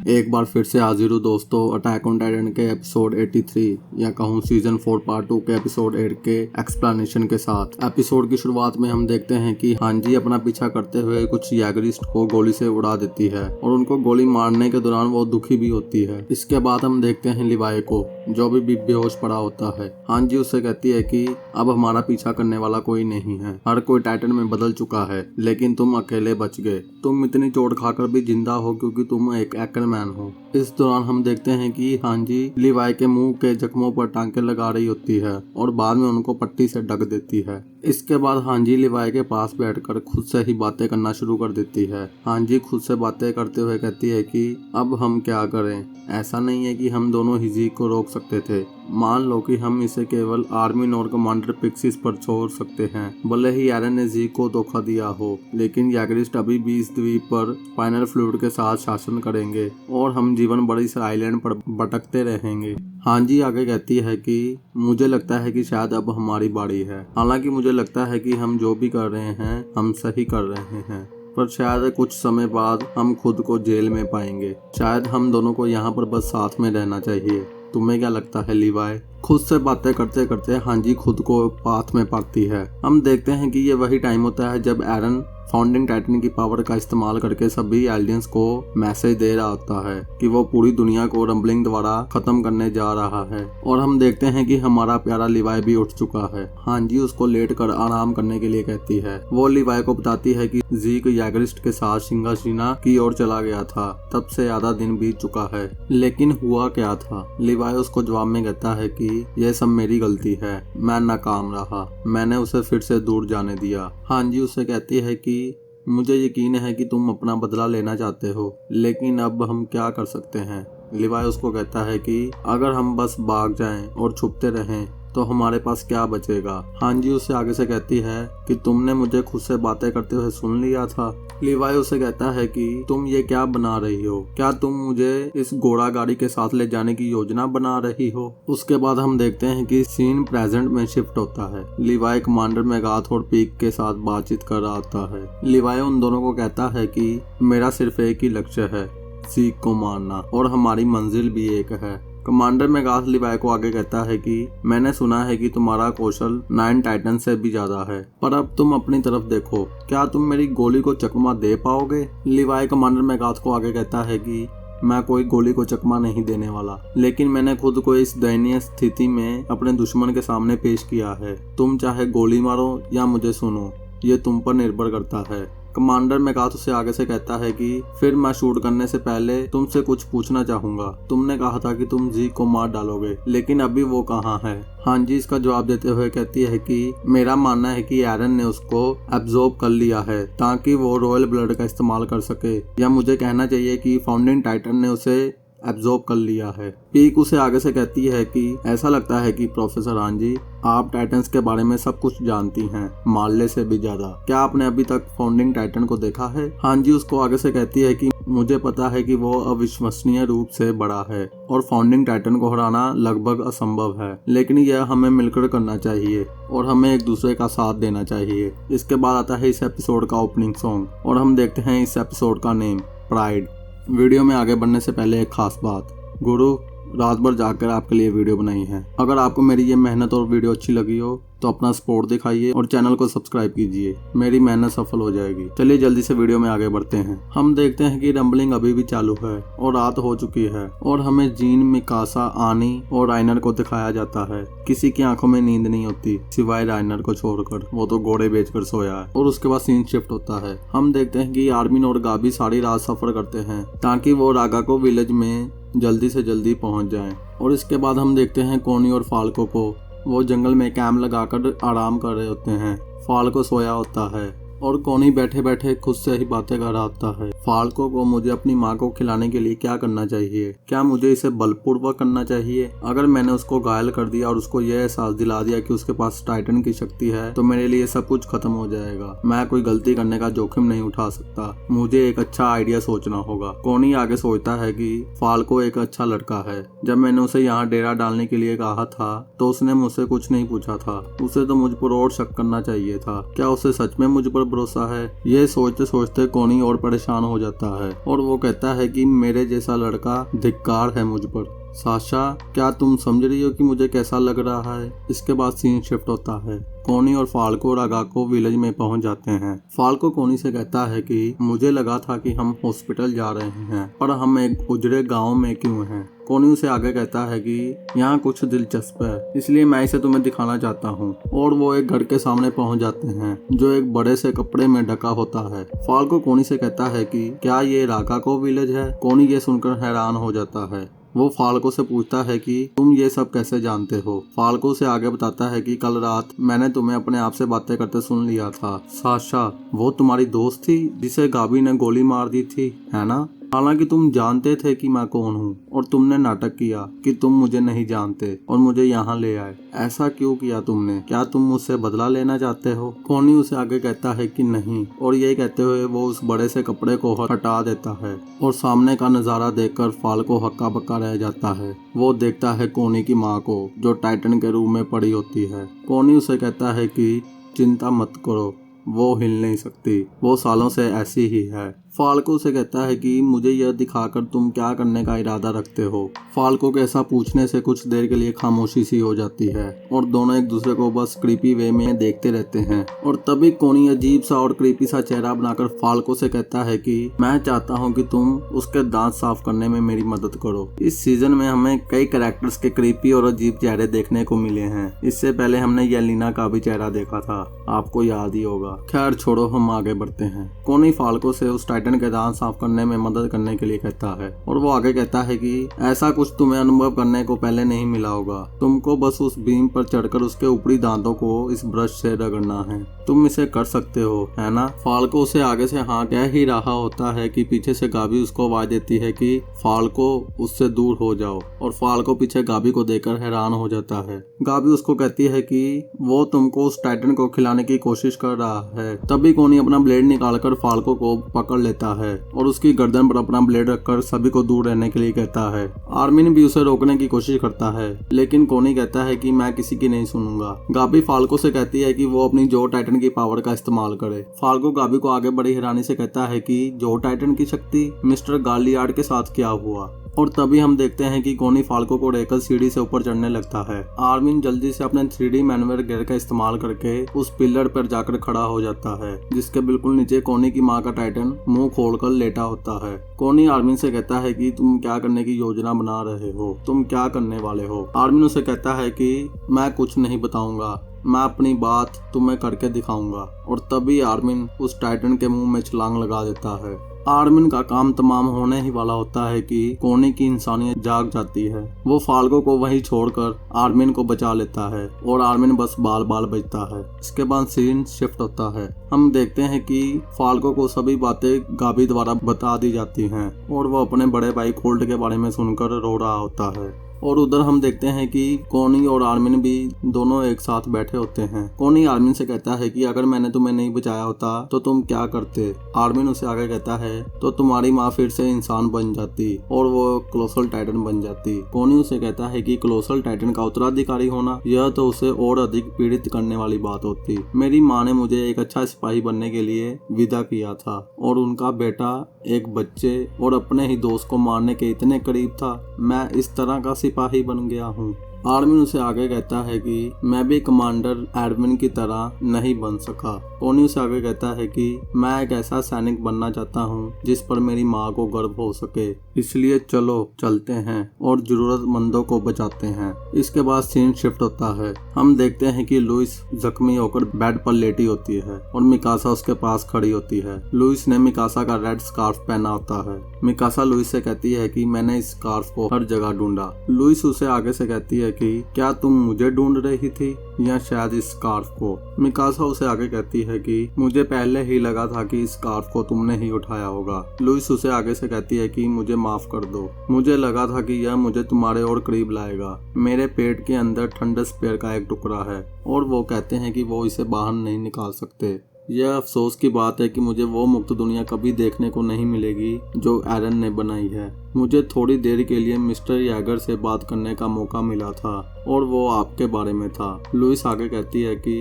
एक बार फिर से हाजिर हूँ दोस्तों अटैक ऑन टाइटन के एपिसोड 83 या कहूँ सीजन 4 पार्ट 2 के एपिसोड 8 के एक्सप्लेनेशन के साथ। एपिसोड की शुरुआत में हम देखते हैं कि हांजी अपना पीछा करते हुए कुछ यागरिस्ट को गोली से उड़ा देती है और उनको गोली मारने के दौरान वो दुखी भी होती है। इसके बाद हम देखते हैं लिवाई को जो भी बेहोश पड़ा होता है। हांजी उससे कहती है कि अब हमारा पीछा करने वाला कोई नहीं है, हर कोई टाइटन में बदल चुका है, लेकिन तुम अकेले बच गए। तुम इतनी चोट खाकर भी जिंदा हो क्योंकि तुम एक एक्करमैन हो। इस दौरान हम देखते हैं कि हांजी लिवाई के मुंह के जख्मों पर टांके लगा रही होती है और बाद में उनको पट्टी से ढक देती है। इसके बाद हांजी लिवाई के पास बैठकर खुद से ही बातें करना शुरू कर देती है। हांजी खुद से बातें करते हुए कहती है कि अब हम क्या करें, ऐसा नहीं है कि हम दोनों ही जी को रोक सकते थे। मान लो कि हम इसे केवल आर्मिन और कमांडर पिक्सिस पर छोड़ सकते हैं। भले ही एरन ने जी को धोखा दिया हो, लेकिन यागरिस्ट अभी भी इस द्वीप पर स्पाइनल फ्लूइड के साथ शासन करेंगे और हम जीवन भर इस आइलैंड पर भटकते रहेंगे। हांजी आगे कहती है कि मुझे लगता है कि शायद अब हमारी बारी है। हालांकि मुझे लगता है कि हम जो भी कर रहे हैं हम सही कर रहे हैं, पर शायद कुछ समय बाद हम खुद को जेल में पाएंगे। शायद हम दोनों को यहाँ पर बस साथ में रहना चाहिए। तुम्हें क्या लगता है लिवाई? खुद से बातें करते करते हांजी खुद को पाथ में पाती है। हम देखते हैं कि ये वही टाइम होता है जब एरन फाउंडिंग टाइटन की पावर का इस्तेमाल करके सभी एलियंस को मैसेज दे रहा होता है कि वो पूरी दुनिया को रंबलिंग द्वारा खत्म करने जा रहा है। और हम देखते हैं कि हमारा प्यारा लिवाई भी उठ चुका है। हांजी उसको लेट कर आराम करने के लिए कहती है। वो लिवाई को बताती है कि जीक यागरिस्ट के साथ सिंगाशीना की ओर चला गया था। तब से आधा दिन बीत चुका है, लेकिन हुआ क्या था? लिवाई उसको जवाब में कहता है कि यह सब मेरी गलती है, मैं नाकाम रहा, मैंने उसे फिर से दूर जाने दिया। हांजी उससे कहती है कि मुझे यकीन है कि तुम अपना बदला लेना चाहते हो, लेकिन अब हम क्या कर सकते हैं? लिवाई उसको कहता है कि अगर हम बस भाग जाएं और छुपते रहें तो हमारे पास क्या बचेगा। हांजी उससे आगे से कहती है कि तुमने मुझे खुद से बातें करते हुए सुन लिया था। लिवाई उसे कहता है कि तुम ये क्या बना रही हो? क्या तुम मुझे इस घोड़ा गाड़ी के साथ ले जाने की योजना बना रही हो? उसके बाद हम देखते हैं कि सीन प्रेजेंट में शिफ्ट होता है। लिवाई कमांडर मेगाथ और पीक के साथ बातचीत कर रहा होता है। लिवाई उन दोनों को कहता है कि मेरा सिर्फ एक ही लक्ष्य है, जीक को मारना, और हमारी मंजिल भी एक है। कमांडर मेगाथ लिवाई को आगे कहता है कि मैंने सुना है कि तुम्हारा कौशल 9 टाइटन से भी ज्यादा है, पर अब तुम अपनी तरफ देखो, क्या तुम मेरी गोली को चकमा दे पाओगे? लिवाई कमांडर मेगाथ को आगे कहता है कि मैं कोई गोली को चकमा नहीं देने वाला, लेकिन मैंने खुद को इस दयनीय स्थिति में अपने दुश्मन के सामने पेश किया है। तुम चाहे गोली मारो या मुझे सुनो, ये तुम पर निर्भर करता है। कमांडर मेगाथ से आगे से कहता है कि फिर मैं शूट करने से पहले तुमसे कुछ पूछना चाहूंगा। तुमने कहा था कि तुम जी को मार डालोगे, लेकिन अभी वो कहाँ है? हांजी इसका जवाब देते हुए कहती है कि मेरा मानना है कि एरन ने उसको एब्जॉर्ब कर लिया है ताकि वो रॉयल ब्लड का इस्तेमाल कर सके, या मुझे कहना चाहिए कि फाउंडिंग टाइटन ने उसे एब्जॉर्ब कर लिया है। पीक उसे आगे से कहती है कि ऐसा लगता है कि प्रोफेसर हांजी आप टाइटन्स के बारे में सब कुछ जानती हैं, मार्ले से भी ज्यादा। क्या आपने अभी तक फाउंडिंग टाइटन को देखा है? हांजी उसको आगे से कहती है कि मुझे पता है कि वो अविश्वसनीय रूप से बड़ा है और फाउंडिंग टाइटन को हराना लगभग असंभव है, लेकिन यह हमें मिलकर करना चाहिए और हमें एक दूसरे का साथ देना चाहिए। इसके बाद आता है इस एपिसोड का ओपनिंग सॉन्ग और हम देखते हैं इस एपिसोड का नेम प्राइड। वीडियो में आगे बढ़ने से पहले एक खास बात, गुरु रात भर जाकर आपके लिए वीडियो बनाई है। अगर आपको मेरी ये मेहनत और वीडियो अच्छी लगी हो तो अपना सपोर्ट दिखाइए और चैनल को सब्सक्राइब कीजिए, मेरी मेहनत सफल हो जाएगी। चलिए जल्दी से वीडियो में आगे बढ़ते हैं। हम देखते हैं कि रंबलिंग अभी भी चालू है और रात हो चुकी है और हमें जीन, मिकासा, आनी और राइनर को दिखाया जाता है। किसी की आंखों में नींद नहीं होती सिवाय राइनर को छोड़कर, वो तो घोड़े बेचकर सोया है। और उसके बाद सीन शिफ्ट होता है। हम देखते हैं कि आर्मिन और गाबी सारी रात सफर करते हैं ताकि वो रागा को विलेज में जल्दी से जल्दी पहुंच जाएं। और इसके बाद हम देखते हैं कोनी और फाल्को को, वो जंगल में कैंप लगाकर आराम कर रहे होते हैं। फाल्को सोया होता है और कोनी बैठे बैठे खुद से ही बातें कर रहा होता है। फाल्को को मुझे अपनी माँ को खिलाने के लिए क्या करना चाहिए? क्या मुझे इसे बलपूर्वक करना चाहिए? अगर मैंने उसको घायल कर दिया और उसको यह एहसास दिला दिया कि उसके पास टाइटन की शक्ति है तो मेरे लिए सब कुछ खत्म हो जाएगा। मैं कोई गलती करने का जोखिम नहीं उठा सकता, मुझे एक अच्छा आइडिया सोचना होगा। कोनी आगे सोचता है कि फाल्को एक अच्छा लड़का है। जब मैंने उसे यहाँ डेरा डालने के लिए कहा था तो उसने मुझसे कुछ नहीं पूछा था। उसे तो मुझ पर और शक करना चाहिए था। क्या उसे सच में मुझ पर भरोसा है? ये सोचते सोचते कोनी और परेशान हो जाता है और वो कहता है कि मेरे जैसा लड़का धिक्कार है मुझ पर। साशा, क्या तुम समझ रही हो कि मुझे कैसा लग रहा है? इसके बाद सीन शिफ्ट होता है। कोनी और फाल्को रागाको विलेज में पहुंच जाते हैं। फाल्को कोनी से कहता है कि मुझे लगा था कि हम हॉस्पिटल जा रहे हैं, पर हम एक उजड़े गांव में क्यों हैं? कोनी उसे आगे कहता है कि यहाँ कुछ दिलचस्प है, इसलिए मैं इसे तुम्हें दिखाना चाहता हूँ। और वो एक घर के सामने पहुँच जाते हैं जो एक बड़े से कपड़े में ढका होता है। फाल्को कोनी से कहता है कि क्या ये रागाको विलेज है? कोनी ये सुनकर हैरान हो जाता है। वो फाल्को से पूछता है कि तुम ये सब कैसे जानते हो? फाल्को उसे आगे बताता है कि कल रात मैंने तुम्हें अपने आप से बातें करते सुन लिया था। साशा, वो तुम्हारी दोस्त थी जिसे गाबी ने गोली मार दी थी, है ना? हालांकि तुम जानते थे कि मैं कौन हूँ और तुमने नाटक किया कि तुम मुझे नहीं जानते और मुझे यहाँ ले आए। ऐसा क्यों किया तुमने? क्या तुम मुझसे बदला लेना चाहते हो? कोनी उसे आगे कहता है कि नहीं, और यही कहते हुए वो उस बड़े से कपड़े को हटा देता है और सामने का नजारा देखकर फाल्को हक्का बक्का रह जाता है। वो देखता है कोनी की माँ को जो टाइटन के रूम में पड़ी होती है। कोनी उसे कहता है कि चिंता मत करो, वो हिल नहीं सकती, वो सालों से ऐसी ही है। फाल्को से कहता है कि मुझे यह दिखाकर तुम क्या करने का इरादा रखते हो? फाल्को के ऐसा पूछने से कुछ देर के लिए खामोशी सी हो जाती है और दोनों एक दूसरे को बस क्रीपी वे में देखते रहते हैं। और तभी कोनी अजीब सा और क्रीपी सा चेहरा बनाकर फाल्को से कहता है कि मैं चाहता हूँ कि तुम उसके दांत साफ करने में मेरी मदद करो। इस सीजन में हमें कई कैरेक्टर्स के क्रीपी और अजीब चेहरे देखने को मिले हैं। इससे पहले हमने येलेना का भी चेहरा देखा था, आपको याद ही होगा। खैर छोड़ो, हम आगे बढ़ते हैं। कोनी फाल्को से उस टाइटन के दांत साफ करने में मदद करने के लिए कहता है और वो आगे कहता है कि ऐसा कुछ तुम्हें अनुभव करने को पहले नहीं मिला होगा। तुमको बस उस बीम पर चढ़कर उसके ऊपरी दांतों को इस ब्रश से रगड़ना है। तुम इसे कर सकते हो, है ना? फाल्को उसे आगे से हाँ कह ही रहा होता है कि पीछे से गाबी उसको आवाज देती है कि फाल्को उससे दूर हो जाओ, और फाल्को पीछे गाबी को देखकर हैरान हो जाता है। गाबी उसको कहती है कि वो तुमको उस टाइटन को खिलाने की कोशिश कर रहा है। तभी कोनी अपना ब्लेड निकालकर फाल्को को पकड़ लेता है और उसकी गर्दन पर अपना ब्लेड रखकर सभी को दूर रहने के लिए कहता है। आर्मिन भी उसे रोकने की कोशिश करता है, लेकिन कोनी कहता है कि मैं किसी की नहीं सुनूंगा। गाबी फाल्को से कहती है कि वो अपनी जो टाइटन की पावर का इस्तेमाल करे। फाल्को गाबी को आगे बड़ी हैरानी से कहता है कि जो टाइटन की शक्ति? मिस्टर गालियार्ड के साथ क्या हुआ? और तभी हम देखते हैं कि कोनी फाल्को को लेकर सीढ़ी से ऊपर चढ़ने लगता है। आर्मिन जल्दी से अपने 3D मैनुअल गियर का इस्तेमाल करके उस पिलर पर जाकर खड़ा हो जाता है, जिसके बिल्कुल नीचे कोनी की माँ का टाइटन मुंह खोलकर लेटा होता है। कोनी आर्मिन से कहता है कि तुम क्या करने की योजना बना रहे हो? तुम क्या करने वाले हो? आर्मिन उसे कहता है कि मैं कुछ नहीं बताऊंगा, मैं अपनी बात तुम्हें करके दिखाऊंगा। और तभी आर्मिन उस टाइटन के मुंह में छलांग लगा देता है। आर्मिन का काम तमाम होने ही वाला होता है कि कोनी की इंसानियत जाग जाती है। वो फाल्को को वहीं छोड़कर आर्मिन को बचा लेता है और आर्मिन बस बाल बाल बचता है। इसके बाद सीन शिफ्ट होता है। हम देखते हैं कि फाल्को को सभी बातें गाबी द्वारा बता दी जाती हैं और वो अपने बड़े भाई कोल्ट के बारे में सुनकर रो रहा होता है। और उधर हम देखते हैं कि कोनी और आर्मिन भी दोनों एक साथ बैठे होते हैं। कोनी आर्मिन से कहता है कि अगर मैंने तुम्हें नहीं बचाया होता तो तुम क्या करते? आर्मिन उसे आगे कहता है तो तुम्हारी माँ फिर से इंसान बन जाती और वो कोलोसल टाइटन बन जाती। कोनी उसे कहता है कि कोलोसल टाइटन का उत्तराधिकारी होना यह तो उसे और अधिक पीड़ित करने वाली बात होती। मेरी माँ ने मुझे एक अच्छा सिपाही बनने के लिए विदा किया था और उनका बेटा एक बच्चे और अपने ही दोस्त को मारने के इतने करीब था। मैं इस तरह का सिपाही बन गया हूँ। आर्मिन उसे आगे कहता है कि मैं भी कमांडर एडमिन की तरह नहीं बन सका। कोनी उसे आगे कहता है कि मैं एक ऐसा सैनिक बनना चाहता हूँ जिस पर मेरी माँ को गर्व हो सके, इसलिए चलो चलते हैं और जरूरतमंदों को बचाते हैं। इसके बाद सीन शिफ्ट होता है। हम देखते हैं कि लुइस जख्मी होकर बेड पर लेटी होती है और मिकासा उसके पास खड़ी होती है। लुइस ने मिकासा का रेड स्कार्फ पहना होता है। मिकासा लुइस से कहती है कि मैंने इस स्कार्फ को हर जगह ढूंढा। लुइस उसे आगे से कहती है कि क्या तुम मुझे ढूंढ रही थी या शायद इस स्कार्फ को? मिकासा उसे आगे कहती है कि मुझे पहले ही लगा था कि इस स्कार्फ को तुमने ही उठाया होगा। लुइस उसे आगे से कहती है कि मुझे माफ कर दो, मुझे लगा था कि यह मुझे तुम्हारे और करीब लाएगा। मेरे पेट के अंदर ठंडे स्पेयर का एक टुकड़ा है और वो कहते हैं कि वो इसे बाहर नहीं निकाल सकते। यह अफसोस की बात है कि मुझे वो मुक्त दुनिया कभी देखने को नहीं मिलेगी जो एरन ने बनाई है। मुझे थोड़ी देर के लिए मिस्टर यैगर से बात करने का मौका मिला था और वो आपके बारे में था। लुइस आगे कहती है कि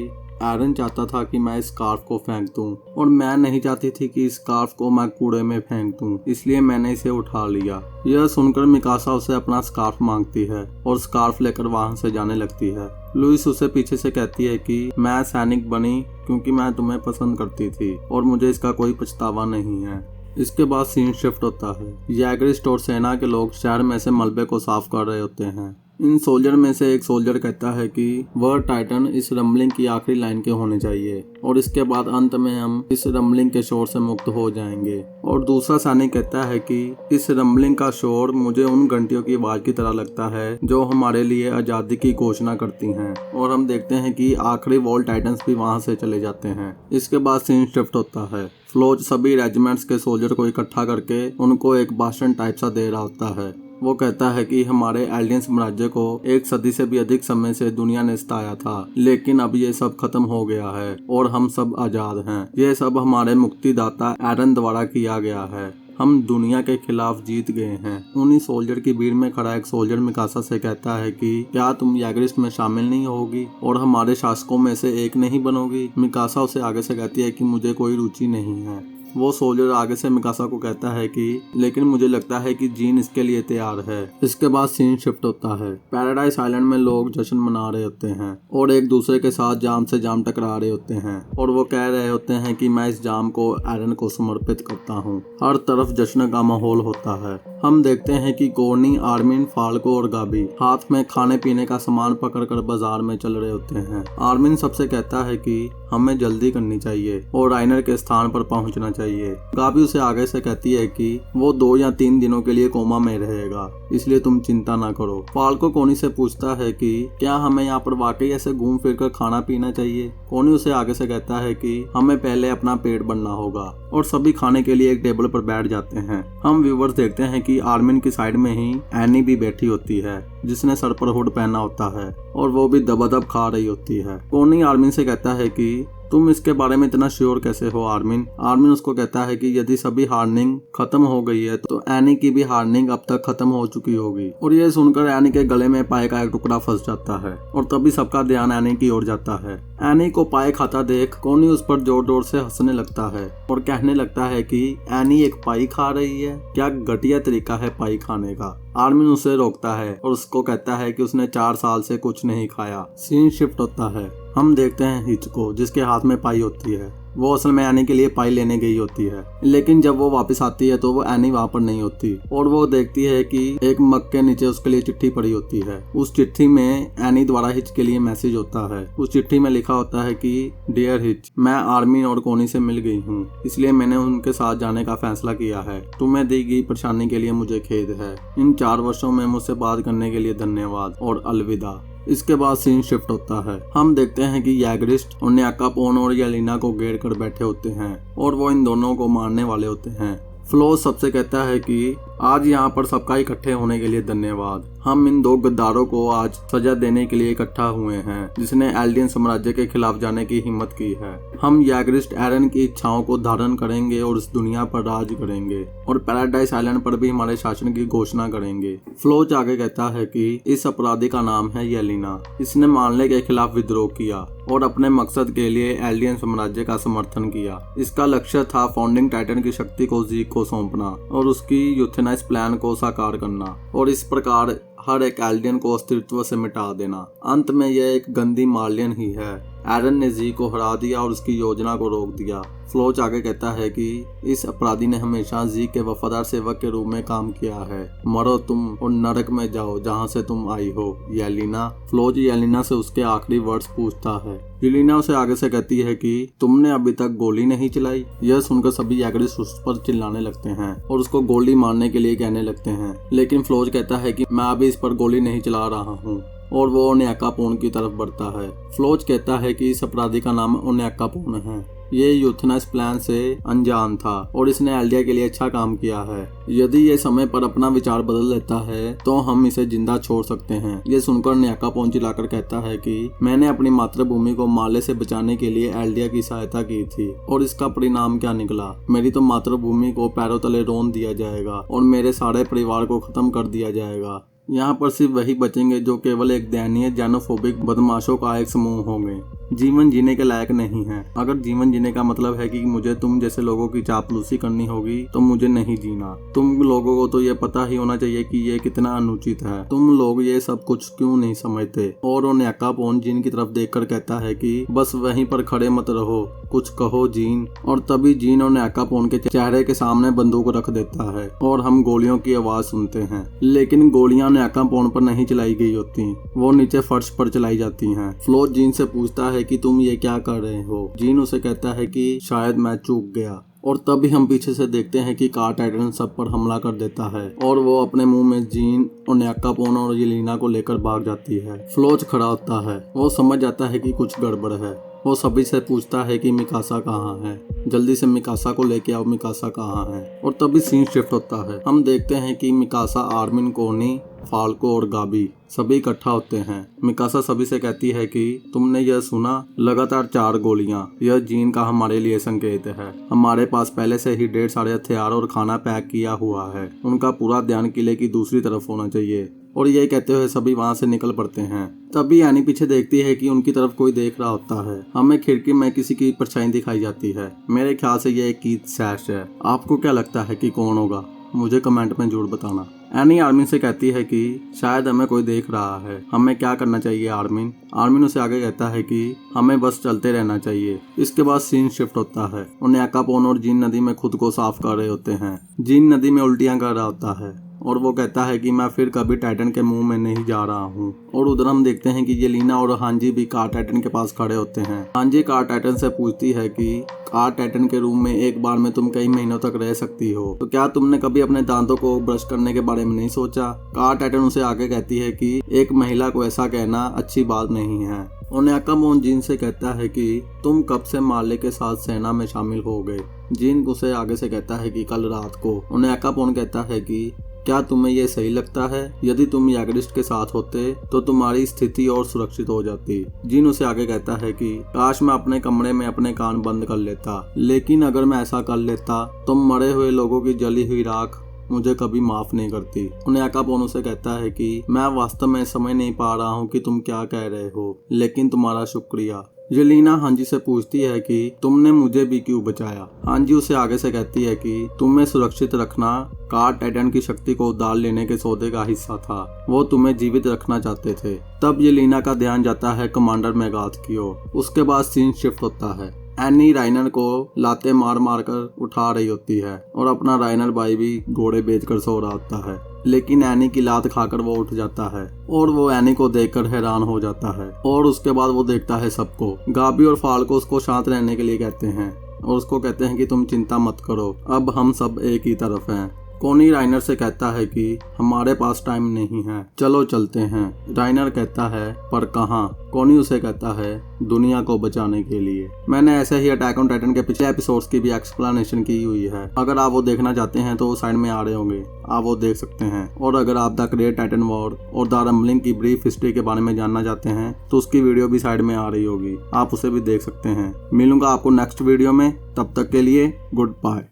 एरन चाहता था कि मैं इस स्कार्फ को फेंक दूं और मैं नहीं चाहती थी कि इस स्कार्फ को मैं कूड़े में फेंक दूं, इसलिए मैंने इसे उठा लिया। यह सुनकर मिकासा उसे अपना स्कार्फ मांगती है और स्कार्फ लेकर वहां से जाने लगती है। लुइस उसे पीछे से कहती है कि मैं सैनिक बनी क्योंकि मैं तुम्हें पसंद करती थी और मुझे इसका कोई पछतावा नहीं है। इसके बाद सीन शिफ्ट होता है। जैगरिस्ट और सेना के लोग शहर में से मलबे को साफ कर रहे होते हैं। इन सोल्जर में से एक सोल्जर कहता है कि वह टाइटन इस रंबलिंग की आखिरी लाइन के होने चाहिए और इसके बाद अंत में हम इस रंबलिंग के शोर से मुक्त हो जाएंगे। और दूसरा सैनिक कहता है कि इस रंबलिंग का शोर मुझे उन घंटियों की आवाज की तरह लगता है जो हमारे लिए आजादी की घोषणा करती हैं। और हम देखते हैं कि आखिरी वॉल टाइटन्स भी वहां से चले जाते हैं। इसके बाद सीन शिफ्ट होता है। फ्लोच सभी रेजिमेंट्स के सोल्जर को इकट्ठा करके उनको एक भाषण टाइप सा दे रहा होता है। वो कहता है कि हमारे एलियन साम्राज्य को 1 सदी से भी अधिक समय से दुनिया ने सताया था, लेकिन अब ये सब खत्म हो गया है और हम सब आजाद हैं। ये सब हमारे मुक्तिदाता एरन द्वारा किया गया है। हम दुनिया के खिलाफ जीत गए हैं। उन्हीं सोल्जर की भीड़ में खड़ा एक सोल्जर मिकासा से कहता है कि क्या तुम जैगरिस्ट में शामिल नहीं होगी और हमारे शासकों में से एक नहीं बनोगी। मिकासा उसे आगे से कहती है कि मुझे कोई रुचि नहीं है। वो सोल्जर आगे से मिकासा को कहता है कि लेकिन मुझे लगता है कि जीन इसके लिए तैयार है। इसके बाद सीन शिफ्ट होता है। पैराडाइज आइलैंड में लोग जश्न मना रहे होते हैं और एक दूसरे के साथ जाम से जाम टकरा रहे होते हैं और वो कह रहे होते हैं कि मैं इस जाम को एरन को समर्पित करता हूँ। हर तरफ जश्न का माहौल होता है। हम देखते हैं कि गोर्नी, आर्मिन, फाल्को और गाबी हाथ में खाने पीने का सामान पकड़कर बाजार में चल रहे होते हैं। आर्मिन सबसे कहता है कि हमें जल्दी करनी चाहिए और राइनर के स्थान पर पहुंचना चाहिए। गाबी उसे आगे से कहती है कि वो 2 या 3 दिनों के लिए कोमा में रहेगा, इसलिए तुम चिंता ना करो। फाल्को कोनी से पूछता है कि क्या हमें यहाँ पर वाकई ऐसे घूम फिर कर खाना पीना चाहिए। कोनी उसे आगे से कहता है कि हमें पहले अपना पेट भरना होगा और सभी खाने के लिए एक टेबल पर बैठ जाते हैं। हम व्यूवर्स देखते हैं कि आर्मिन की साइड में ही एनी भी बैठी होती है जिसने सर पर हुड पहना होता है और वो भी दबादब खा रही होती है। कोनी आर्मिन से कहता है कि तुम इसके बारे में इतना श्योर कैसे हो आर्मिन। आर्मिन उसको कहता है कि यदि सभी हार्निंग खत्म हो गई है तो एनी की भी हार्निंग अब तक खत्म हो चुकी होगी। और ये सुनकर एनी के गले में पाए का एक टुकड़ा फंस जाता है और तभी सबका ध्यान एनी की ओर जाता है। एनी को पाए खाता देख कोनी उस पर जोर जोर से हंसने लगता है और कहने लगता है कि एनी एक पाई खा रही है, क्या घटिया तरीका है पाई खाने का। आर्मिन उसे रोकता है और उसको कहता है कि उसने 4 साल से कुछ नहीं खाया। सीन शिफ्ट होता है। हम देखते हैं हिच को जिसके हाथ में पाई होती है। वो असल में एनी के लिए पाई लेने गई होती है, लेकिन जब वो वापस आती है तो वो एनी वहाँ पर नहीं होती और वो देखती है कि एक मग के नीचे उसके लिए चिट्ठी पड़ी होती है। उस चिट्ठी में एनी द्वारा हिच के लिए मैसेज होता है। उस चिट्ठी में लिखा होता है कि डियर हिच, मैं आर्मिन और कोनी से मिल गई हूँ, इसलिए मैंने उनके साथ जाने का फैसला किया है। तुम्हें दी गई परेशानी के लिए मुझे खेद है। इन 4 वर्षों में मुझसे बात करने के लिए धन्यवाद और अलविदा। इसके बाद सीन शिफ्ट होता है। हम देखते हैं कि जैगरिस्ट और न्याकापोन और येलिना को घेर कर बैठे होते हैं और वो इन दोनों को मारने वाले होते हैं। फ्लो सबसे कहता है कि आज यहाँ पर सबका इकट्ठे होने के लिए धन्यवाद। हम इन 2 गद्दारों को आज सजा देने के लिए इकट्ठा हुए हैं जिसने एल्डियन साम्राज्य के खिलाफ जाने की हिम्मत की है। हम जैगरिस्ट एरन की इच्छाओं को धारण करेंगे और इस दुनिया पर राज करेंगे और पैराडाइज आइलैंड पर भी हमारे शासन की घोषणा करेंगे। फ्लोच आगे कहता है कि इस अपराधी का नाम है येलिना। इसने मानले के खिलाफ विद्रोह किया और अपने मकसद के लिए एल्डियन साम्राज्य का समर्थन किया। इसका लक्ष्य था फाउंडिंग टाइटन की शक्ति को जीक को सौंपना और उसकी यूथेनाइज प्लान को साकार करना और इस प्रकार हर एक एल्डियन को अस्तित्व से मिटा देना। अंत में यह एक गंदी मार्लियन ही है। एरन ने जी को हरा दिया और उसकी योजना को रोक दिया। फ्लोच आगे कहता है कि इस अपराधी ने हमेशा जी के वफादार सेवक के रूप में काम किया है। मरो तुम और नरक में जाओ जहां से तुम आई हो येलिना। फ्लोच येलिना से उसके आखिरी वर्ड्स पूछता है। येलिना उसे आगे से कहती है कि तुमने अभी तक गोली नहीं चलाई। यह सुनकर सभी जैगरिस्ट उस पर चिल्लाने लगते हैं और उसको गोली मारने के लिए कहने लगते हैं, लेकिन फ्लोच कहता है कि मैं अभी इस पर गोली नहीं चला रहा हूँ और वो ओन्याकापोन की तरफ बढ़ता है। फ्लोच कहता है कि इस अपराधी का नाम ओन्याकापोन है। ये यूथेनाइज प्लान से अनजान था और इसने एल्डिया के लिए अच्छा काम किया है। यदि ये समय पर अपना विचार बदल लेता है तो हम इसे जिंदा छोड़ सकते हैं। ये सुनकर न्याकापोन चिल्लाकर कहता है कि मैंने अपनी मातृभूमि को माले से बचाने के लिए एल्डिया की सहायता की थी और इसका परिणाम क्या निकला। मेरी तो मातृभूमि को पैरों तले रोन दिया जाएगा और मेरे सारे परिवार को खत्म कर दिया जाएगा। यहाँ पर सिर्फ वही बचेंगे जो केवल एक दयनीय जेनोफोबिक बदमाशों का एक समूह होंगे। जीवन जीने के लायक नहीं है। अगर जीवन जीने का मतलब है कि मुझे तुम जैसे लोगों की चापलूसी करनी होगी तो मुझे नहीं जीना। तुम लोगों को तो ये पता ही होना चाहिए कि ये कितना अनुचित है। तुम लोग ये सब कुछ क्यों नहीं समझते। और ओन्याकापोन जीन की तरफ देखकर कहता है कि बस वहीं पर खड़े मत रहो, कुछ कहो जीन। और तभी जीन ओन्याकापोन के चेहरे के सामने बंदूक रख देता है और हम गोलियों की आवाज सुनते हैं। लेकिन गोलियां ओन्याकापोन पर नहीं चलाई गई होती, वो नीचे फर्श पर चलाई जाती हैं। फ्लो जीन से पूछता है कि तुम ये क्या कर रहे हो। जीन उसे कहता है कि शायद मैं चूक गया। और तभी हम पीछे से देखते हैं कि कार टाइटन सब पर हमला कर देता है और वो अपने मुंह में जीन ओन्याकापोन और येलेना को लेकर भाग जाती है। फ्लोच खड़ा होता है, वो समझ जाता है कि कुछ गड़बड़ है। वो सभी से पूछता है कि मिकासा कहाँ है, जल्दी से मिकासा को लेके आओ, मिकासा कहाँ है। और तभी सीन शिफ्ट होता है। हम देखते हैं कि मिकासा, आर्मिन, कोनी, फाल्को और गाबी सभी इकट्ठा होते हैं। मिकासा सभी से कहती है कि तुमने यह सुना, लगातार 4 गोलियां, यह जीन का हमारे लिए संकेत है। हमारे पास पहले से ही ढेर सारे हथियार और खाना पैक किया हुआ है। उनका पूरा ध्यान किले की दूसरी तरफ होना चाहिए। और ये कहते हुए सभी वहाँ से निकल पड़ते हैं। तभी एनी पीछे देखती है कि उनकी तरफ कोई देख रहा होता है। हमें खिड़की में किसी की परछाई दिखाई जाती है। मेरे ख्याल से ये कीथ सैश है। आपको क्या लगता है कि कौन होगा? मुझे कमेंट में जरूर बताना। एनी आर्मिन से कहती है कि शायद हमें कोई देख रहा है, हमें क्या करना चाहिए आर्मिन? आर्मिन उसे आगे कहता है कि हमें बस चलते रहना चाहिए। इसके बाद सीन शिफ्ट होता है। ओन्याकापोन और जीन नदी में खुद को साफ कर रहे होते हैं। जीन नदी में उल्टियां कर रहा होता है और वो कहता है कि मैं फिर कभी टाइटन के मुंह में नहीं जा रहा हूँ। और उधर हम देखते हैं कि येलेना और हांजी भी कार टाइटन के पास खड़े होते हैं। हांजी कार टाइटन से पूछती है कि कार टाइटन के रूम में एक बार में तुम कई महीनों तक रह सकती हो, तो क्या तुमने कभी अपने दांतों को ब्रश करने के बारे में नहीं सोचा? कार टाइटन उसे आगे कहती है कि एक महिला को ऐसा कहना अच्छी बात नहीं है। ओन्याकापोन जीन से कहता है कि तुम कब से मार्ले के साथ सेना में शामिल हो गए? जीन उसे आगे से कहता है कि कल रात को। ओन्याकापोन कहता है कि क्या तुम्हें यह सही लगता है? यदि तुम यागरिस्ट के साथ होते तो तुम्हारी स्थिति और सुरक्षित हो जाती। जीन उसे आगे कहता है कि काश मैं अपने कमरे में अपने कान बंद कर लेता, लेकिन अगर मैं ऐसा कर लेता तो मरे हुए लोगों की जली हुई राख मुझे कभी माफ नहीं करती। ओन्याकापोन उसे कहता है कि मैं वास्तव में समझ नहीं पा रहा हूँ कि तुम क्या कह रहे हो, लेकिन तुम्हारा शुक्रिया। येलेना हांजी से पूछती है कि तुमने मुझे भी क्यों बचाया? हांजी उसे आगे से कहती है कि तुम्हें सुरक्षित रखना कार टाइटन की शक्ति को उधार लेने के सौदे का हिस्सा था। वो तुम्हें जीवित रखना चाहते थे। तब येलेना का ध्यान जाता है कमांडर मेगाथ की ओर। उसके बाद सीन शिफ्ट होता है। एनी राइनर को लाते मार मार कर उठा रही होती है और अपना राइनर भाई भी घोड़े बेचकर सो रहा होता है, लेकिन एनी की लात खाकर वो उठ जाता है और वो एनी को देखकर हैरान हो जाता है। और उसके बाद वो देखता है सबको। गाबी और फाल्को उसको शांत रहने के लिए कहते हैं और उसको कहते हैं कि तुम चिंता मत करो, अब हम सब एक ही तरफ हैं। कोनी राइनर से कहता है कि हमारे पास टाइम नहीं है, चलो चलते हैं। राइनर कहता है पर कहाँ? कोनी उसे कहता है दुनिया को बचाने के लिए। मैंने ऐसे ही अटैक ऑन टाइटन के पिछले एपिसोड्स की भी एक्सप्लेनेशन की हुई है। अगर आप वो देखना चाहते हैं तो वो साइड में आ रहे होंगे, आप वो देख सकते हैं। और अगर आप द ग्रेट टाइटन वॉर और द रम्बलिंग की ब्रीफ हिस्ट्री के बारे में जानना चाहते हैं तो उसकी वीडियो भी साइड में आ रही होगी, आप उसे भी देख सकते हैं। मिलूंगा आपको नेक्स्ट वीडियो में, तब तक के लिए गुड बाय।